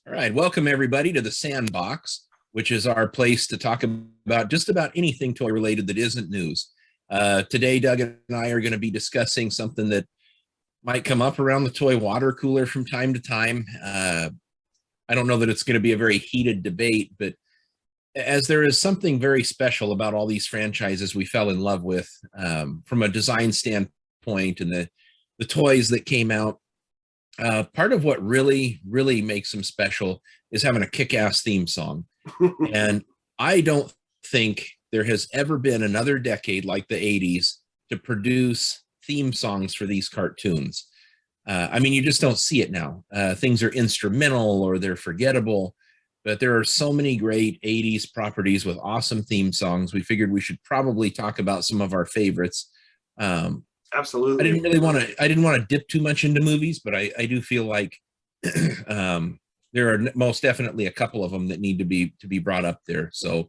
All right, welcome everybody to the Sandbox, which is our place to talk about just about anything toy related that isn't news. Today, Doug and I are going to be discussing something that might come up around the toy water cooler from time to time. I don't know that it's going to be a very heated debate, but as there is something very special about all these franchises we fell in love with from a design standpoint and the toys that came out. Part of what really makes them special is having a kick-ass theme song. And I don't think there has ever been another decade like the 80s to produce theme songs for these cartoons. I mean, you just don't see it now. Things are instrumental or they're forgettable, but there are so many great 80s properties with awesome theme songs. We figured we should probably talk about some of our favorites. Absolutely. I didn't want to dip too much into movies, but I do feel like there are most definitely a couple of them that need to be brought up there. So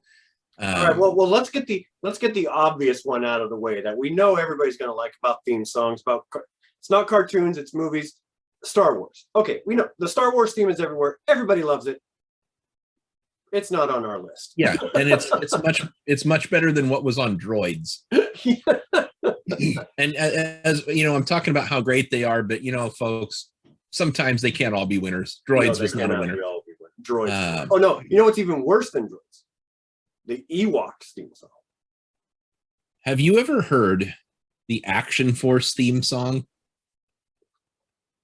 all right, well let's get the obvious one out of the way that we know everybody's going to like about theme songs. It's not cartoons, it's movies. Star Wars. Okay, we know the Star Wars theme is everywhere. Everybody loves it. It's not on our list. Yeah, and it's much better than what was on Droids. And as you know, I'm talking about how great they are, but you know, folks, sometimes they can't all be winners. Droids was not a winner. Droids. Oh no, you know what's even worse than Droids? The Ewoks theme song. Have you ever heard the Action Force theme song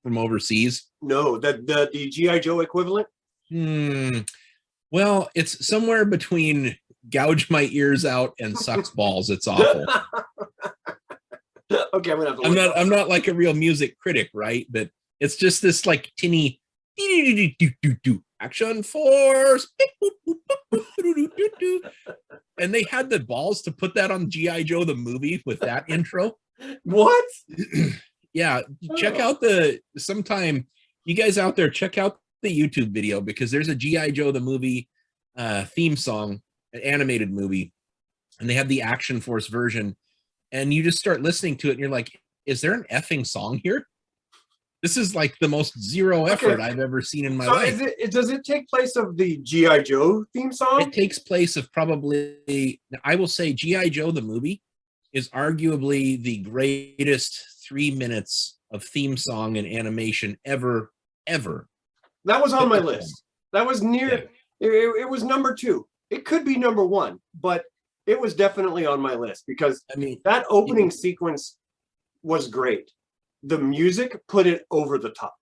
from overseas? No, the G.I. Joe equivalent? Well, it's somewhere between gouge my ears out and sucks balls. It's awful. Okay, I'm gonna have to I'm not like a real music critic, right? But it's just this like tinny Action Force. And they had the balls to put that on G.I. Joe the movie with that intro. What? Yeah, check out sometime you guys out there, check out the YouTube video, because there's a G.I. Joe the movie theme song, an animated movie, and they have the Action Force version, and you just start listening to it and you're like, is there an effing song here? This is like the most zero effort I've ever seen in my life. Does it take place of the G.I. Joe theme song? It takes place of probably, I will say, G.I. Joe the movie is arguably the greatest 3 minutes of theme song and animation ever. That was on my list. That was near, it was number 2. It could be number 1, but it was definitely on my list because I mean that opening sequence was great. The music put it over the top,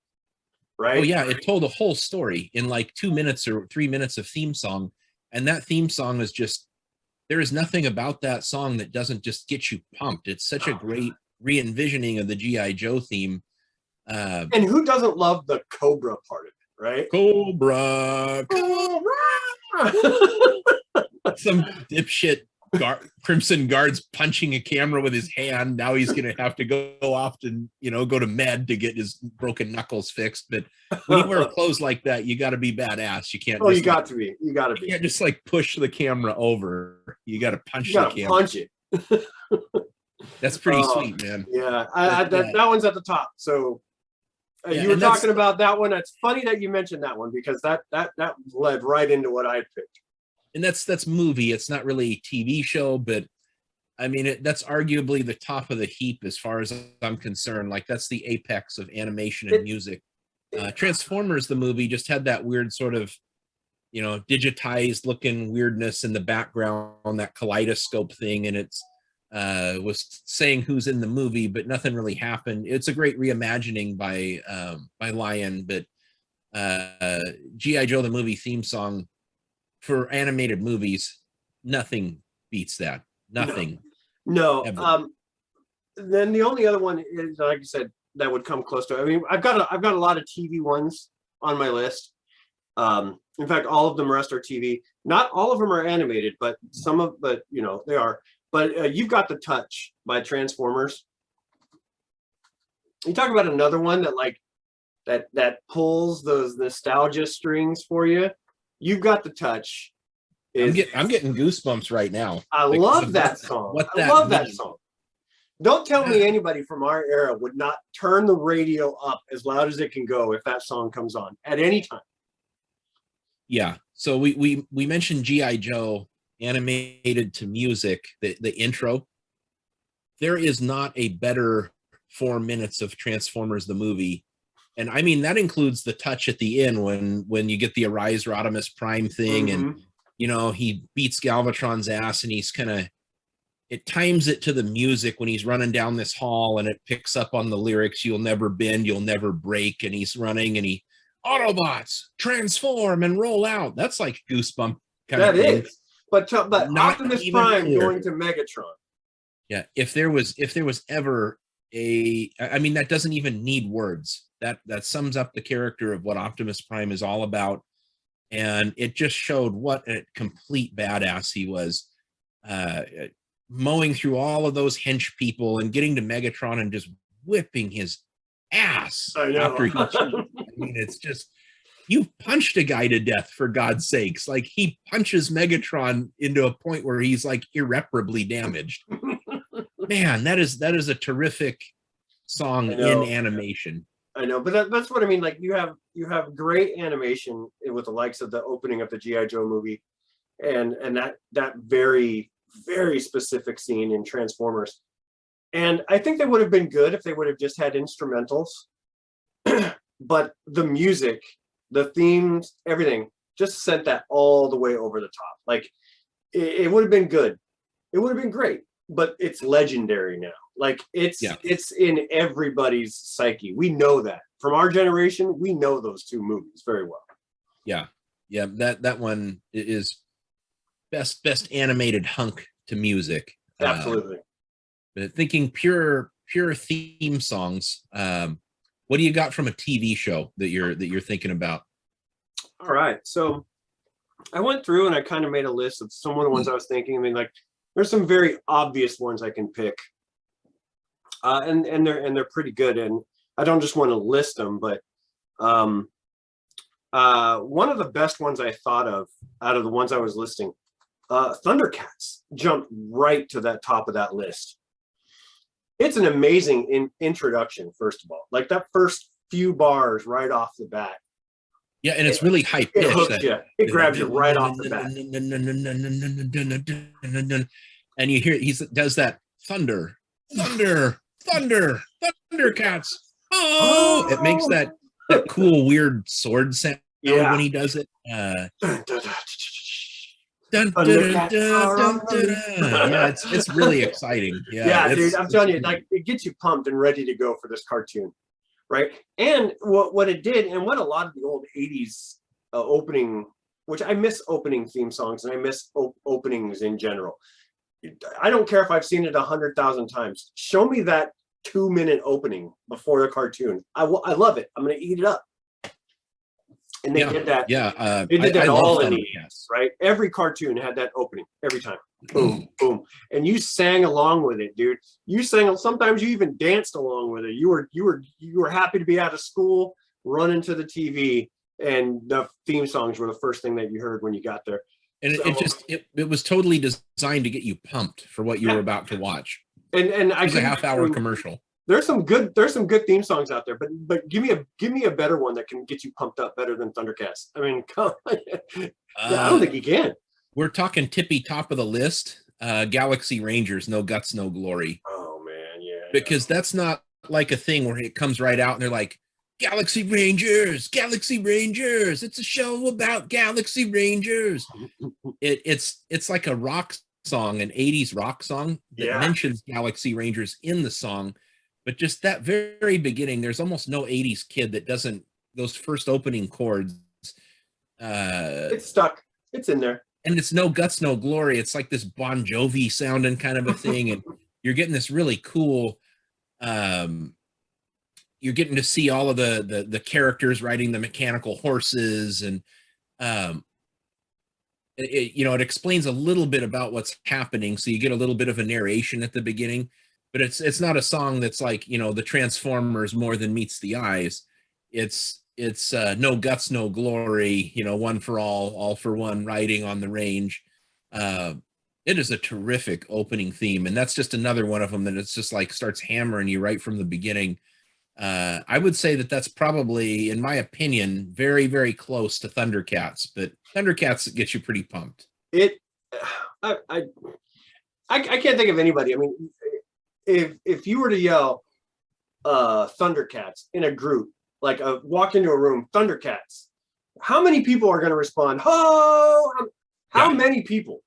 right? Oh yeah, it told a whole story in like 2 minutes or 3 minutes of theme song, and that theme song is just, there is nothing about that song that doesn't just get you pumped. It's such a great re-envisioning of the G.I. Joe theme. And who doesn't love the Cobra part of it, right? Cobra. Some dipshit Crimson Guard's punching a camera with his hand. Now he's going to have to go off to, go to med to get his broken knuckles fixed. But when you wear clothes like that, you got to be badass. You can't. You got to be. You can't just like push the camera over. You got to punch the camera. Punch it. That's pretty sweet, man. Yeah, that one's at the top. So you were talking about that one. It's funny that you mentioned that one because that led right into what I picked. And that's movie. It's not really TV show, but I mean, that's arguably the top of the heap as far as I'm concerned. Like that's the apex of animation and music. Transformers, the movie, just had that weird sort of, digitized looking weirdness in the background, that kaleidoscope thing. And it's was saying who's in the movie, but nothing really happened. It's a great reimagining by Lion, but G.I. Joe, the movie theme song, for animated movies, nothing beats that. Nothing. No. Then the only other one is, like you said, that would come close to it. I mean, I've got a lot of TV ones on my list. In fact, all of them are TV. Not all of them are animated, but they are. But You've Got the Touch by Transformers. You talk about another one that pulls those nostalgia strings for you. You've Got the Touch. I'm getting goosebumps right now. I love that song. I love that song. Don't tell me anybody from our era would not turn the radio up as loud as it can go if that song comes on at any time. Yeah. So we mentioned GI Joe animated to music, the intro. There is not a better 4 minutes of Transformers the movie. And I mean that includes the touch at the end when you get the Arise Rodimus Prime thing, and he beats Galvatron's ass, and he's kind of, it times it to the music when he's running down this hall, and it picks up on the lyrics, "You'll never bend, you'll never break," and he's running, and he, Autobots transform and roll out. That's like goosebump kind that of thing. is. But Optimus Prime clear. Going to Megatron. Yeah, if there was ever I mean, that doesn't even need words. That sums up the character of what Optimus Prime is all about, and it just showed what a complete badass he was, mowing through all of those hench people and getting to Megatron and just whipping his ass. I know. After he, I mean, it's just, you punched a guy to death, for God's sakes. Like, he punches Megatron into a point where he's like irreparably damaged. Man, that is a terrific song in animation. I know, but that's what I mean. Like, you have great animation with the likes of the opening of the GI Joe movie, and that very, very specific scene in Transformers. And I think they would have been good if they would have just had instrumentals. But the music, the themes, everything just sent that all the way over the top. Like, it would have been good. It would have been great, but it's legendary now. Like, it's in everybody's psyche. We know that. From our generation, we know those two movies very well. Yeah. Yeah, that one is best animated hunk to music. Absolutely. Thinking pure theme songs. What do you got from a TV show that you're thinking about? All right, so I went through and I kind of made a list of some of the ones I was thinking. I mean, like, there's some very obvious ones I can pick, and they're pretty good. And I don't just want to list them, but one of the best ones I thought of out of the ones I was listing, Thundercats jumped right to that top of that list. It's an amazing introduction, first of all. Like, that first few bars right off the bat. Yeah, and it's really high pitched. It hooks you. It grabs you right off the bat. And you hear he does that thunder, Thundercats. Oh, it makes that cool weird sword sound when he does it. Yeah, it's really exciting. Yeah, dude, I'm telling you, like, it gets you pumped and ready to go for this cartoon, right? And what it did, and what a lot of the old 80s opening, which I miss opening theme songs, and I miss openings in general. I don't care if I've seen it 100,000 times. Show me that 2-minute opening before the cartoon. I love it. I'm gonna eat it up. And they did that. Yeah, they did that all in the 80s, right? Every cartoon had that opening every time. Boom, boom, and you sang along with it, dude. You sang. Sometimes you even danced along with it. You were happy to be out of school, running to the TV, and the theme songs were the first thing that you heard when you got there. And it was totally designed to get you pumped for what you were about to watch. And it was a half-hour commercial. There's some good theme songs out there, but give me a better one that can get you pumped up better than Thundercats. I mean, come on. I don't think you can. We're talking tippy top of the list. Galaxy Rangers, No Guts, No Glory. Oh man, yeah. Because that's not like a thing where it comes right out and they're like, Galaxy Rangers, Galaxy Rangers. It's a show about Galaxy Rangers. It's like a rock song, an 80s rock song that mentions Galaxy Rangers in the song. But just that very beginning, there's almost no 80s kid that doesn't, those first opening chords. It's stuck. It's in there. And it's No Guts, No Glory. It's like this Bon Jovi sounding kind of a thing. And you're getting this really cool, you're getting to see all of the characters riding the mechanical horses. And, it explains a little bit about what's happening. So you get a little bit of a narration at the beginning. But it's not a song that's like, the Transformers More Than Meets the Eyes. It's No Guts, No Glory, one for all for one, riding on the range. It is a terrific opening theme. And that's just another one of them that it's just like starts hammering you right from the beginning. I would say that that's probably, in my opinion, very, very close to Thundercats, but Thundercats gets you pretty pumped. It, I, I, I can't think of anybody. I mean, if you were to yell Thundercats in a group, like walk into a room, Thundercats, how many people are going to respond? Oh, how many people?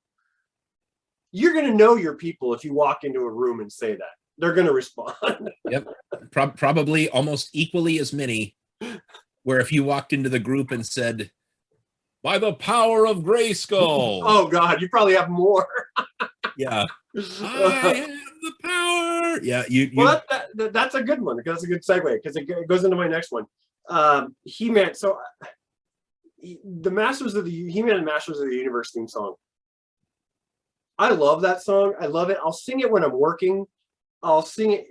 You're going to know your people if you walk into a room and say that. They're going to respond. Yep. Probably almost equally as many, where if you walked into the group and said, by the power of Grayskull. Oh, God, you probably have more. Yeah. I have the power. Yeah. Well, that's a good one. That's a good segue because it goes into my next one. He-Man. So the He-Man and Masters of the Universe theme song. I love that song. I love it. I'll sing it when I'm working. I'll sing it,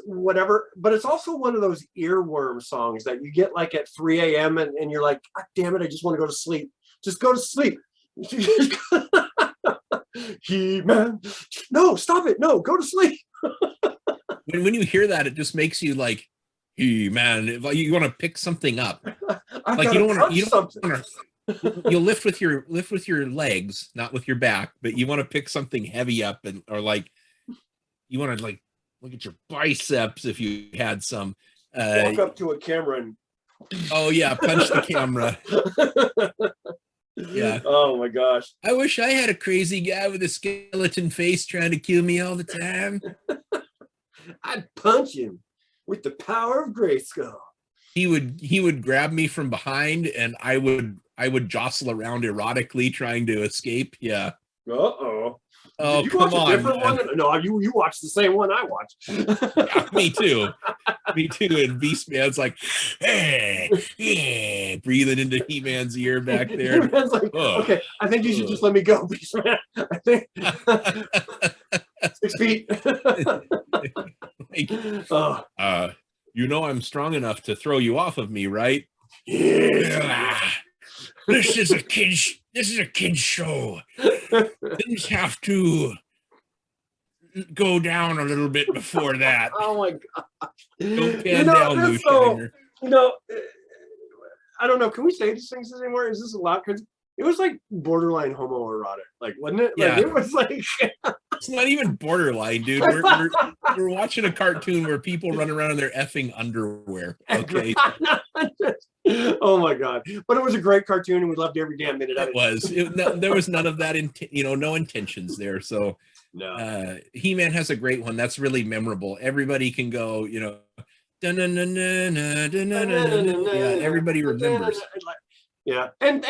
whatever. But it's also one of those earworm songs that you get like at 3 a.m. and you're like, God damn it, I just want to go to sleep. Just go to sleep. He-Man. No, stop it. No, go to sleep. When you hear that, it just makes you like, He-Man. You want to pick something up. Like you don't want to. You'll lift with your legs, not with your back, but you want to pick something heavy up or like you want to like look at your biceps if you had some. Walk up to a camera and oh yeah, punch the camera. Yeah. Oh my gosh. I wish I had a crazy guy with a skeleton face trying to kill me all the time. I'd punch him with the power of Grayskull. He would grab me from behind and I would jostle around erotically trying to escape. Yeah. Uh-oh. Oh, Did you come watch on. A different one? No, you watched the same one I watched. Yeah, me too. Me too. And Beast Man's like, hey, breathing into He-Man's ear back there. He-Man's like, okay, I think you should just let me go, Beast Man. I think 6 feet. Like, you know I'm strong enough to throw you off of me, right? Yeah. This is a kid's show. Things have to go down a little bit before that. Oh my god! Don't pan down, Moonshiner. I don't know. Can we say these things anymore? Is this allowed? Because it was like borderline homoerotic, like wasn't it? Yeah. Like it was like it's not even borderline, dude. We're watching a cartoon where people run around in their effing underwear. Okay. Oh my god! But it was a great cartoon, and we loved every damn minute of it. There was none of that, no intentions there. So, no. He-Man has a great one that's really memorable. Everybody can go, yeah. Everybody remembers. Yeah, and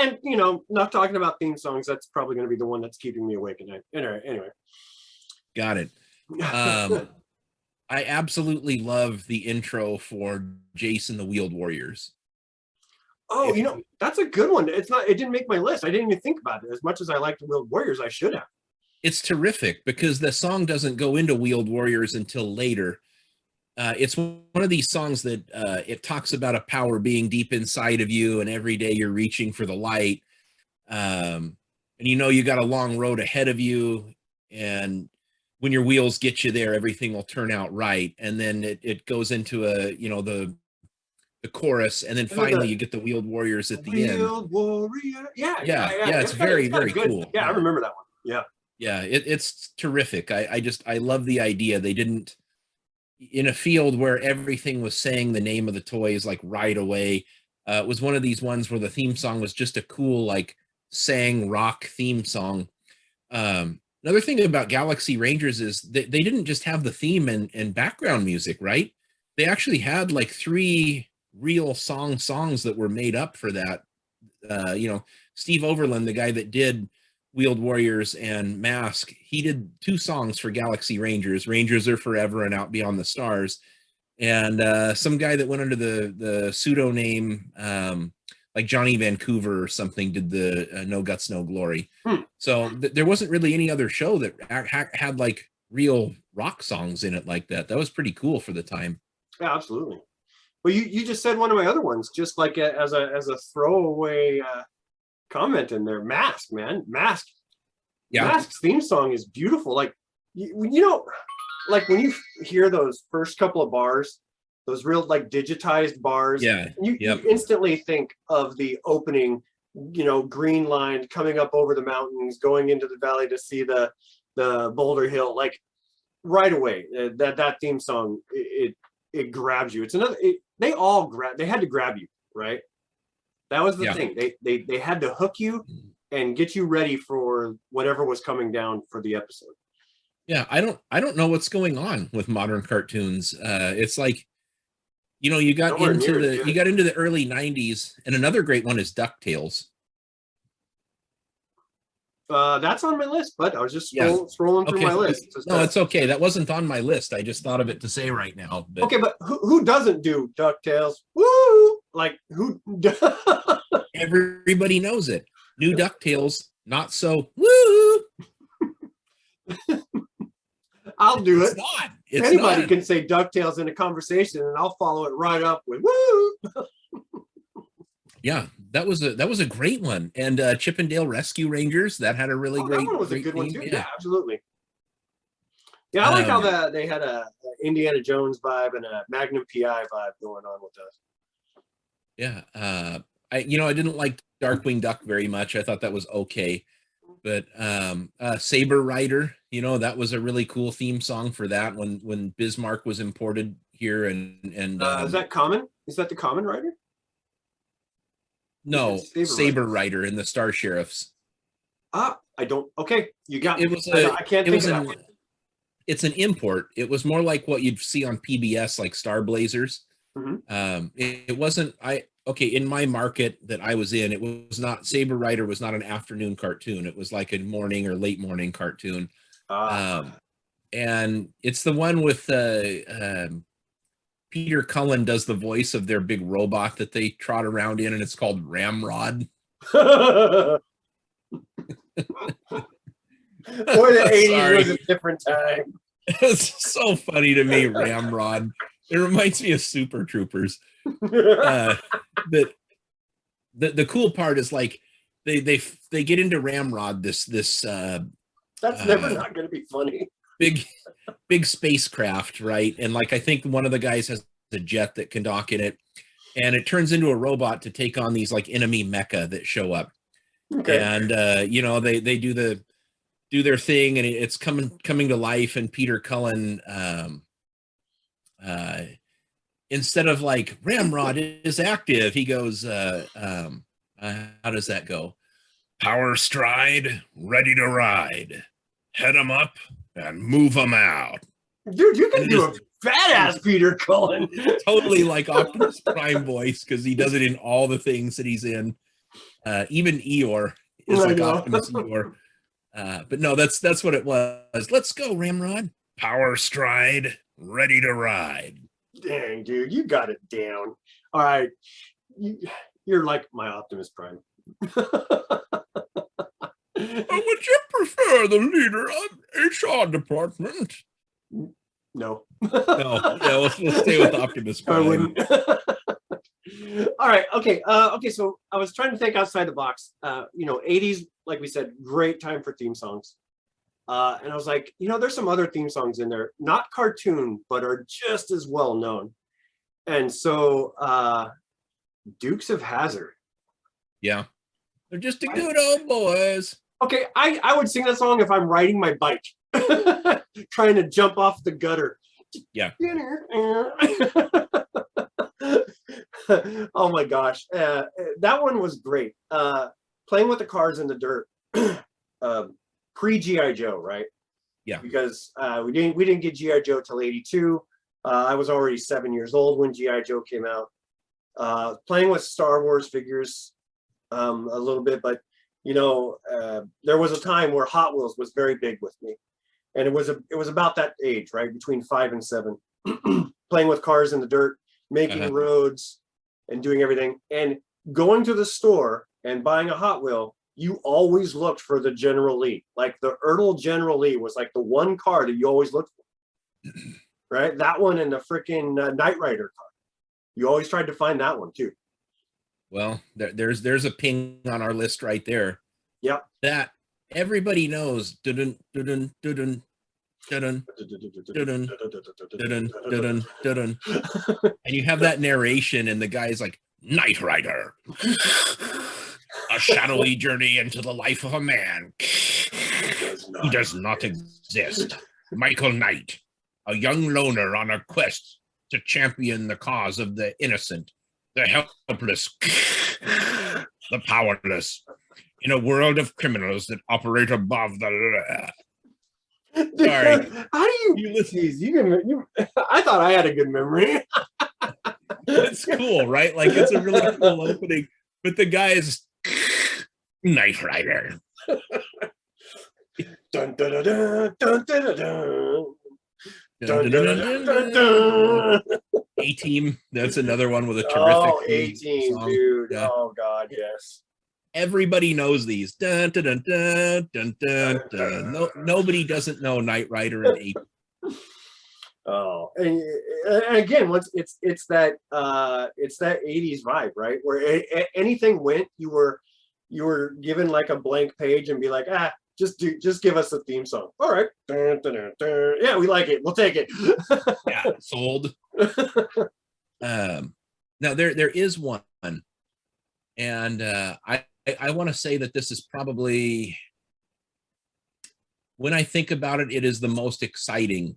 not talking about theme songs. That's probably going to be the one that's keeping me awake at night. Anyway. Got it. I absolutely love the intro for Jason the Wheeled Warriors. Oh, that's a good one. It didn't make my list. I didn't even think about it. As much as I liked Wheeled Warriors, I should have. It's terrific because the song doesn't go into Wheeled Warriors until later. It's one of these songs that it talks about a power being deep inside of you, and every day you're reaching for the light. And you got a long road ahead of you, and when your wheels get you there, everything will turn out right. And then it goes into the chorus, and then finally you get the Wheeled Warriors at the end. Wheeled Warrior. Yeah. It's very cool. Yeah, I remember that one. Yeah, it's terrific. I love the idea. They didn't, in a field where everything was saying the name of the toys like right away. It was one of these ones where the theme song was just a cool like sang rock theme song. Another thing about Galaxy Rangers is they didn't just have the theme and background music, right? They actually had like 3 real songs that were made up for that. Steve Overland, the guy that did Wheeled Warriors and Mask, he did 2 songs for Galaxy Rangers. Rangers Are Forever and Out Beyond the Stars. And some guy that went under the pseudonym like Johnny Vancouver or something did the No Guts, No Glory. So there wasn't really any other show that had like real rock songs in it like that. That was pretty cool for the time. Yeah, absolutely. Well, you just said one of my other ones, just like as a throwaway comment in there. Mask, man. Mask. Yeah. Mask's theme song is beautiful. Like, like when you hear those first couple of bars, those real like digitized bars. Yeah. You Yep. instantly think of the opening, green line coming up over the mountains, going into the valley to see the Boulder Hill. Like right away, that theme song, it grabs you. It's another. They had to grab you, right? That was the Yeah. thing. They had to hook you and get you ready for whatever was coming down for the episode. Yeah, I don't know what's going on with modern cartoons. It's like, you got Nowhere into near as the good. early 90s, and another great one is Ducktales. That's on my list, but I was just Yeah. scrolling through my list. No, it's okay. That wasn't on my list. I just thought of it to say right now. But Okay, but who doesn't do DuckTales? Woo! Like who? everybody knows it. New Ducktales, not so woo. I'll do It's it. not. It's Anybody not. can say DuckTales in a conversation, and I'll follow it right up with woo. Yeah, that was a great one. And Chippendale Rescue Rangers, that had a really great. That one was a great good one theme. too. Yeah, absolutely. Yeah, I like how they had a Indiana Jones vibe and a Magnum PI vibe going on with those. Yeah, I didn't like Darkwing Duck very much. I thought that was okay, but Saber Rider, that was a really cool theme song for that when Bismarck was imported here, and Is that common? Is that the Common Rider? no, Saber Rider? Rider and the Star Sheriffs. I don't. Okay, you got It me. was I can't think of that one. It's an import. It was more like what you'd see on PBS, like Star Blazers. Mm-hmm. It wasn't. In my market that I was in, it was not. Saber Rider was not an afternoon cartoon. It was like a morning or late morning cartoon. And it's the one with Peter Cullen does the voice of their big robot that they trot around in, and it's called Ramrod. Boy, the 80s was a different time. It's so funny to me, Ramrod. It reminds me of Super Troopers. But the cool part is like they get into Ramrod, this that's never not going to be funny. Big spacecraft, right? And like I think one of the guys has a jet that can dock in it, and it turns into a robot to take on these like enemy mecha that show up. Okay. And they do their thing, and it's coming to life. And Peter Cullen, instead of like Ramrod is active, he goes, how does that go? Power stride, ready to ride. Head 'em up and move 'em out. Dude, you can do a badass Peter Cullen. Totally like Optimus Prime voice, because he does it in all the things that he's in. Even Eeyore is like Optimus Eeyore. But no, that's what it was. Let's go, Ramrod. Power stride, ready to ride. Dang, dude, you got it down. All right. You're like my Optimus Prime. Would you prefer the leader of HR department? No. No, we'll stay with Optimus Prime. I wouldn't. All right. Okay. Okay. So I was trying to think outside the box. 80s, like we said, great time for theme songs. And I was like, there's some other theme songs in there, not cartoon, but are just as well known. And so Dukes of Hazzard. Yeah. They're just a good old boys. Okay, I would sing that song if I'm riding my bike, trying to jump off the gutter. Yeah. Oh my gosh, that one was great. Playing with the cars in the dirt, pre GI Joe, right? Yeah. Because we didn't get GI Joe till '82. I was already 7 years old when GI Joe came out. Playing with Star Wars figures a little bit, but there was a time where Hot Wheels was very big with me, and it was about that age, right, between 5 and 7, playing with cars in the dirt, making roads, and doing everything, and going to the store and buying a Hot Wheel. You always looked for the General Lee, like the Ertl General Lee was like the one car that you always looked for, right? That one and the freaking Knight Rider car. You always tried to find that one too. Well, there's a ping on our list right there. Yep. That everybody knows. Dun, dun, dun, dun, dun, dun, dun, dun, dun. And you have that narration, and the guy's like, Knight Rider, a shadowy journey into the life of a man who does not exist. Michael Knight, a young loner on a quest to champion the cause of the innocent, the helpless, the powerless, in a world of criminals that operate above the law. Sorry. How do you listen? I thought I had a good memory. It's cool, right? Like, it's a really cool opening. But the guy is Knight Rider. Dun, dun, dun, dun, dun, dun, dun. Dun, dun, dun, dun, dun. A-Team, that's another one with a terrific A-Team song. Dude. Yeah. Oh God, yes. Everybody knows these. Dun, dun, dun, dun, dun, dun, dun. No, nobody doesn't know Knight Rider and A-Team. Oh, and again, once it's that 80s vibe, right? Where anything went, you were given like a blank page and be like, just give us the theme song. All right. Dun, dun, dun, dun. Yeah, we like it. We'll take it. Yeah, sold. Now there is one, and I want to say that this is probably, when I think about it, it is the most exciting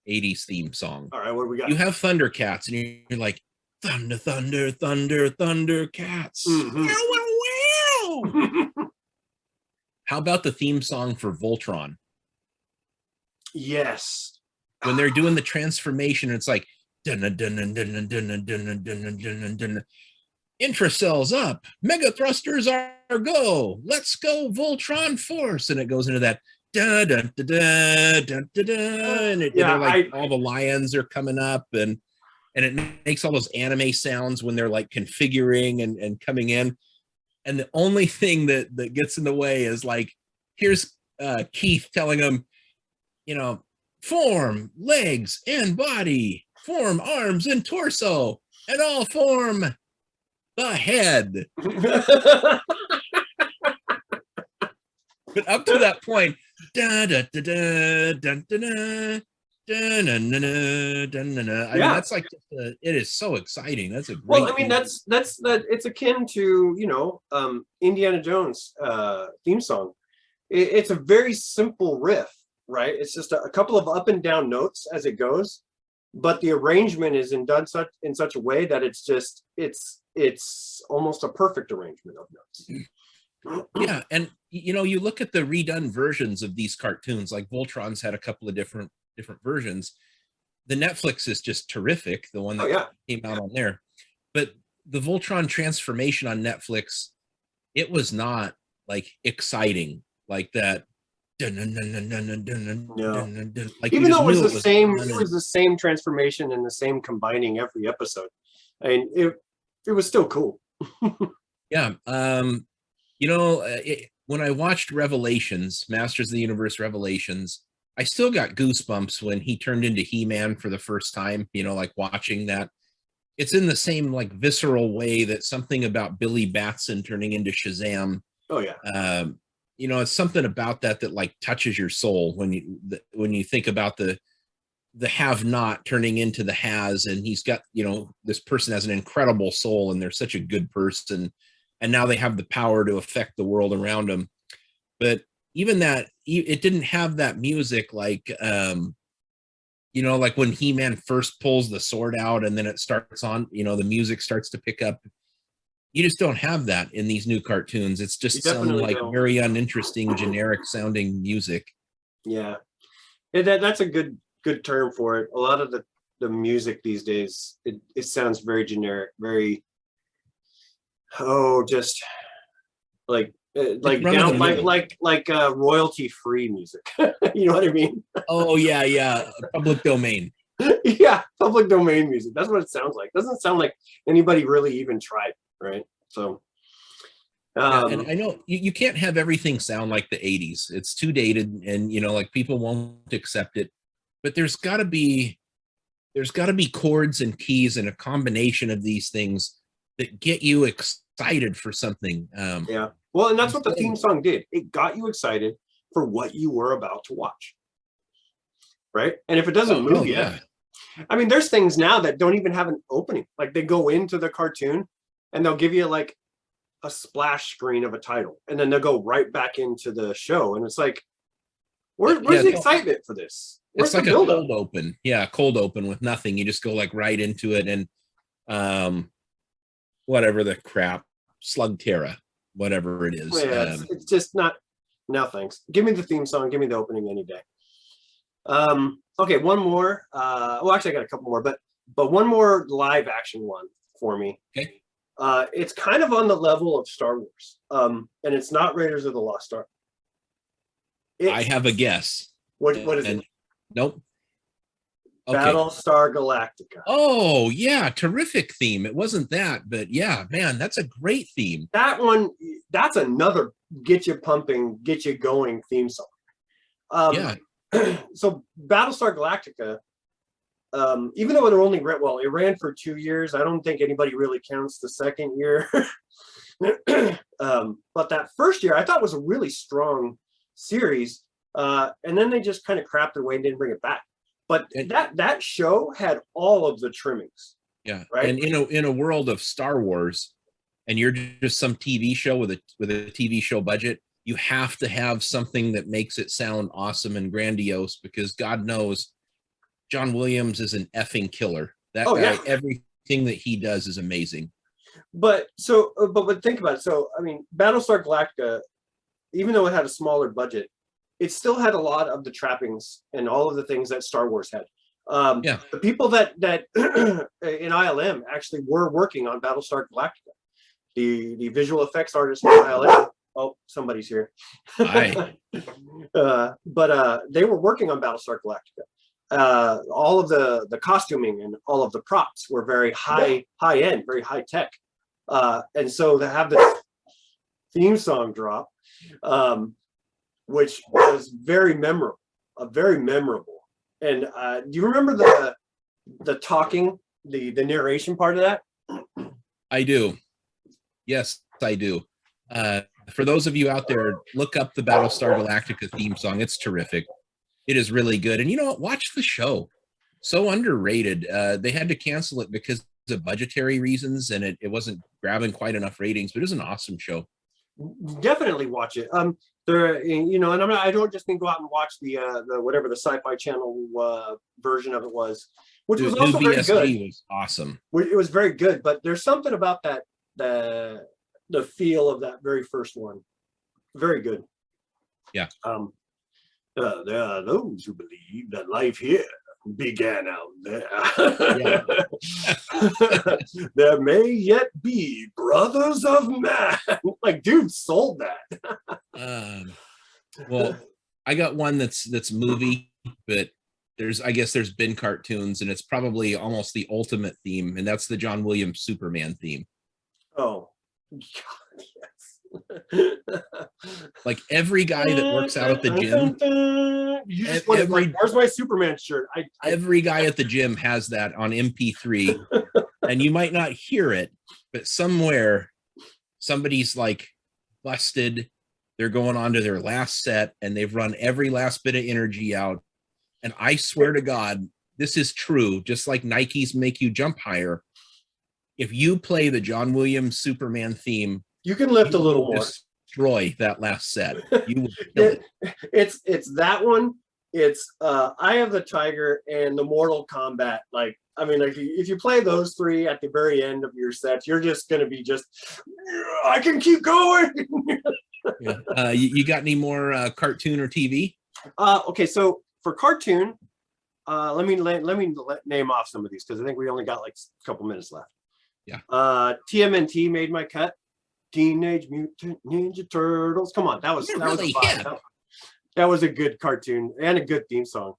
80s theme song. All right, what do we got? You have Thundercats, and you're like, thunder, thunder, thunder, Thundercats. Mm-hmm. Wow, wow, wow. How about the theme song for Voltron? Yes. When they're doing the transformation, it's like, dun, dun, dun, dun, dun, dun, dun, dun, dun, dun, dun. Intracells up, mega thrusters are go, let's go Voltron force, and it goes into that da da da da da da da, and they're like, all the lions are coming up, and it makes all those anime sounds when they're like configuring and coming in, and the only thing that gets in the way is like, here's Keith telling them, form legs and body, form arms and torso, and all form the head. But up to that point, da da da da da da da da da da da da. I mean, that's like, it is so exciting. That's a great. Well, I mean, that's it's akin to Indiana Jones theme song. It's a very simple riff, right? It's just a couple of up and down notes as it goes, but the arrangement is done in such a way that it's almost a perfect arrangement of notes. Yeah, and you look at the redone versions of these cartoons, like Voltron's had a couple of different versions. The Netflix is just terrific, the one that came out on there. But the Voltron transformation on Netflix, it was not like exciting like that. No. Like, even though it was the same transformation and the same combining every episode. I mean, it was still cool. Yeah. When I watched Revelations, Masters of the Universe Revelations, I still got goosebumps when he turned into He-Man for the first time, like watching that. It's in the same like visceral way that something about Billy Batson turning into Shazam. Oh yeah. It's something about that like touches your soul when you think about the have-not turning into the has, and he's got, this person has an incredible soul and they're such a good person, and now they have the power to affect the world around them. But even that, it didn't have that music like, like when He-Man first pulls the sword out and then it starts on, the music starts to pick up. You just don't have that in these new cartoons. It's just some like very uninteresting, generic sounding music. Yeah, that's a good term for it. A lot of the music these days, it sounds very generic, very just like down, like royalty free music. You know what I mean? Oh yeah, public domain. Yeah, public domain music. That's what it sounds like. Doesn't sound like anybody really even tried, right? So and I know you can't have everything sound like the 80s. It's too dated, and like people won't accept it. But there's got to be chords and keys and a combination of these things that get you excited for something. Yeah. Well, and that's what the theme song did. It got you excited for what you were about to watch. right? And if it doesn't move yet, I mean, there's things now that don't even have an opening. Like they go into the cartoon and they'll give you like a splash screen of a title, and then they'll go right back into the show. And it's like, where's the excitement for this? Where's it's like a cold open. Yeah, cold open with nothing. You just go like right into it, and whatever the crap, Slug Terra, whatever it is. Yeah, it's just not. No thanks. Give me the theme song. Give me the opening any day. Okay, one more. Well, actually, I got a couple more, but one more live action one for me. Okay. It's kind of on the level of Star Wars, and it's not Raiders of the Lost Ark. I have a guess. What is it? Nope. Okay. Battlestar Galactica. Oh yeah, terrific theme. It wasn't that, but yeah, man, that's a great theme. That one, that's another get you pumping, get you going theme song. Yeah. So Battlestar Galactica, even though it ran for 2 years, I don't think anybody really counts the second year. But that first year I thought was a really strong series, and then they just kind of crapped their way and didn't bring it back. But that show had all of the trimmings. Yeah, right. And in a world of Star Wars, and you're just some TV show with a TV show budget, you have to have something that makes it sound awesome and grandiose, because God knows John Williams is an effing killer. That guy, yeah. Everything that he does is amazing. But think about it. So I mean, Battlestar Galactica, even though it had a smaller budget, it still had a lot of the trappings and all of the things that Star Wars had. Yeah. The people that in ILM actually were working on Battlestar Galactica. The visual effects artists from ILM. Oh, somebody's here. Hi. But they were working on Battlestar Galactica. All of the costuming and all of the props were very high end, very high tech. And so to have the theme song drop, which was very memorable, And do you remember the talking, the narration part of that? I do. Yes, I do. For those of you out there, look up the Battlestar Galactica theme song. It's terrific. It is really good. And you know what? Watch the show. So underrated. They had to cancel it because of budgetary reasons, and it wasn't grabbing quite enough ratings, but it was an awesome show. Definitely watch it. There, you know, and I don't just mean go out and watch the whatever the Sci-Fi Channel version of it was, which was also very good. Was awesome. It was very good, but there's something about that the feel of that very first one, very good. Yeah. There are those who believe that life here began out there. Yeah. There may yet be brothers of man. Like, dude, sold that. Well, I got one that's movie, but I guess there's been cartoons, and it's probably almost the ultimate theme, and that's the John Williams Superman theme. Oh, God, yes. Like every guy that works out at the gym, you just where's my Superman shirt? Every guy at the gym has that on MP3, and you might not hear it, but somewhere somebody's like busted. They're going on to their last set, and they've run every last bit of energy out. And I swear to God, this is true. Just like Nikes make you jump higher. If you play the John Williams Superman theme, you can lift a little more. Destroy that last set. You will kill it. It's that one. It's Eye of the Tiger and the Mortal Kombat. Like, I mean, like if you play those three at the very end of your sets, you're just gonna be I can keep going. Yeah. You got any more cartoon or TV? Okay, so for cartoon, let me name off some of these because I think we only got like a couple minutes left. Yeah. TMNT made my cut. Teenage Mutant Ninja Turtles. Come on, that was a fun. That was a good cartoon and a good theme song.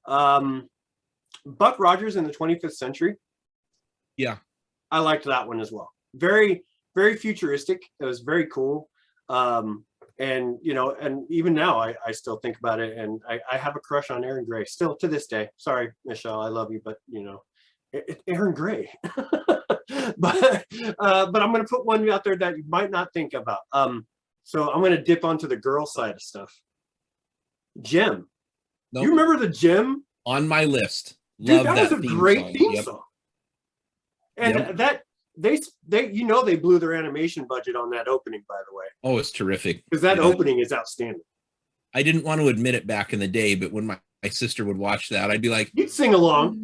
Buck Rogers in the 25th Century. Yeah, I liked that one as well. Very, very futuristic. It was very cool. And you know, and even now I still think about it, and I have a crush on Aaron Gray still to this day. Sorry, Michelle, I love you, but you know, Aaron Gray. but I'm going to put one out there that you might not think about. So I'm going to dip onto the girl side of stuff. Gem. Nope. You remember the gym? On my list. Dude, Love that was a theme great song. theme Yep. song. And that they they blew their animation budget on that opening, by the way. Oh, it's terrific. Because that opening is outstanding. I didn't want to admit it back in the day, but when my sister would watch that, I'd be like, you'd sing along.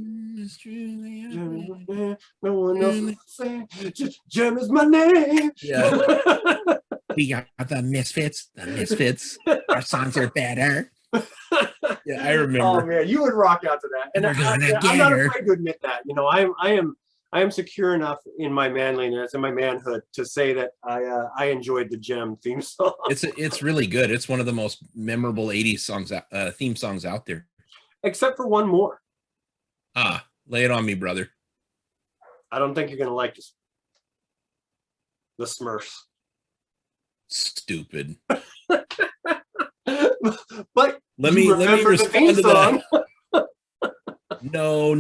No one else will say, Gem is my name. Yeah. We are the misfits. The misfits. Our songs are better. Yeah, I remember. Oh man, you would rock out to that. And I'm not afraid to admit that. You know, I am secure enough in my manliness and my manhood to say that I enjoyed the Gem theme song. It's really good. It's one of the most memorable 80s songs, theme songs out there. Except for one more. Lay it on me, brother. I don't think you're gonna like this. The Smurfs. Stupid. But let me respond to that. No.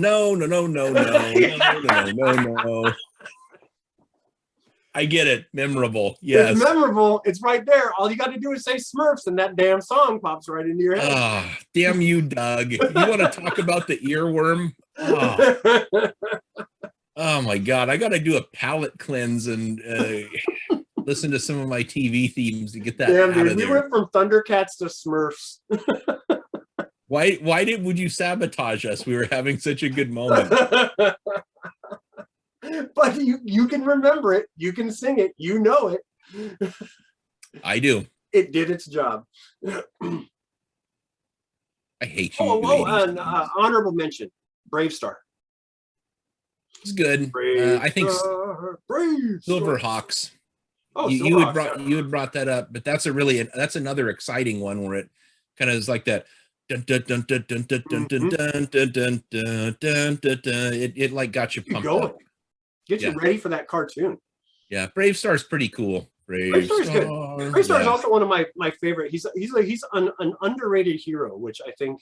I get it. Memorable. Yes. It's memorable. It's right there. All you got to do is say Smurfs and that damn song pops right into your head. Oh, damn you, Doug. You want to talk about the earworm? Oh. Oh my God. I got to do a palate cleanse and listen to some of my TV themes to get that out of there. We went from Thundercats to Smurfs. Why would you sabotage us? We were having such a good moment. But you can remember it. You can sing it. You know it. I do. It did its job. I hate you. And honorable mention, Brave Star. It's good. I think Silverhawks. Oh, you had brought that up, but that's another exciting one where it kind of is like that. Dun, dun, dun, dun, dun, dun, dun, dun, dun, dun, dun, dun, dun, dun, dun. It like got you pumped up. Get you ready for that cartoon. Yeah, Brave Star's pretty cool. Brave Star's good. Brave Star is also one of my favorite. He's an underrated hero, which I think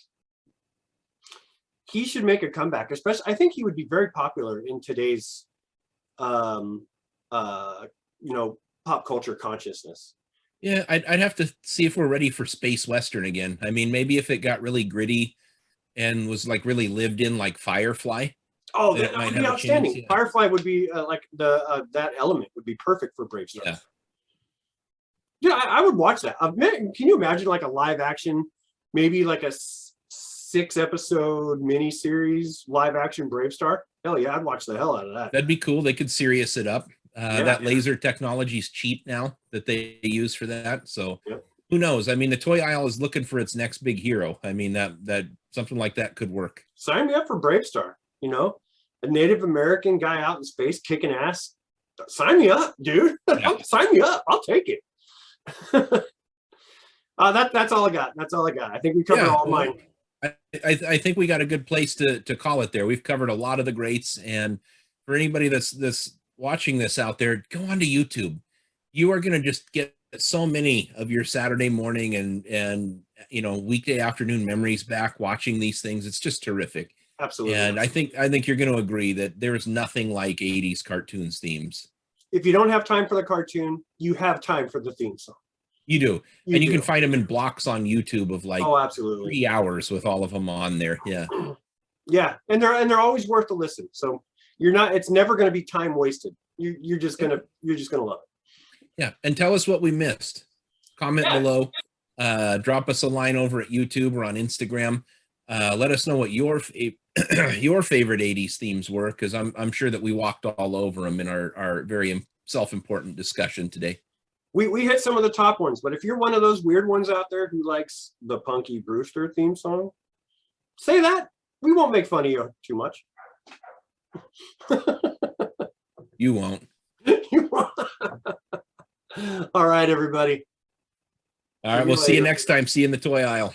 he should make a comeback. Especially, I think he would be very popular in today's, pop culture consciousness. Yeah, I'd have to see if we're ready for space western again. I mean, maybe if it got really gritty and was like really lived in, like Firefly. Oh, that would be outstanding. Yeah. Firefly would be like that element would be perfect for Brave Stars. Yeah, I would watch that. Can you imagine like a live action, maybe like a 6-episode miniseries live action Brave Star? Hell yeah, I'd watch the hell out of that. That'd be cool. They could serious it up. That laser technology is cheap now that they use for that. So who knows? I mean, the toy aisle is looking for its next big hero. I mean, that something like that could work. Sign me up for Brave Star. You know, a Native American guy out in space kicking ass. Sign me up, dude. Sign me up. I'll take it. That's all I got. That's all I got. I think we covered all mine. I think we got a good place to call it there. We've covered a lot of the greats, and for anybody that's watching this out there, go onto YouTube. You are going to just get so many of your Saturday morning and weekday afternoon memories back watching these things. It's just terrific. Absolutely. And I think you're going to agree that there is nothing like 80s cartoons themes. If you don't have time for the cartoon, you have time for the theme song. You do. You can find them in blocks on YouTube of like absolutely 3 hours with all of them on there. Yeah. Yeah. And they're always worth a listen. So it's never going to be time wasted. You're just going to love it. Yeah. And tell us what we missed. Comment below. Drop us a line over at YouTube or on Instagram. Let us know what your favorite 80s themes were, because I'm sure that we walked all over them in our very self-important discussion today. We hit some of the top ones, but if you're one of those weird ones out there who likes the Punky Brewster theme song, say that. We won't make fun of you too much. You won't. You won't. All right, everybody. All right, we'll see you next time. See you in the toy aisle.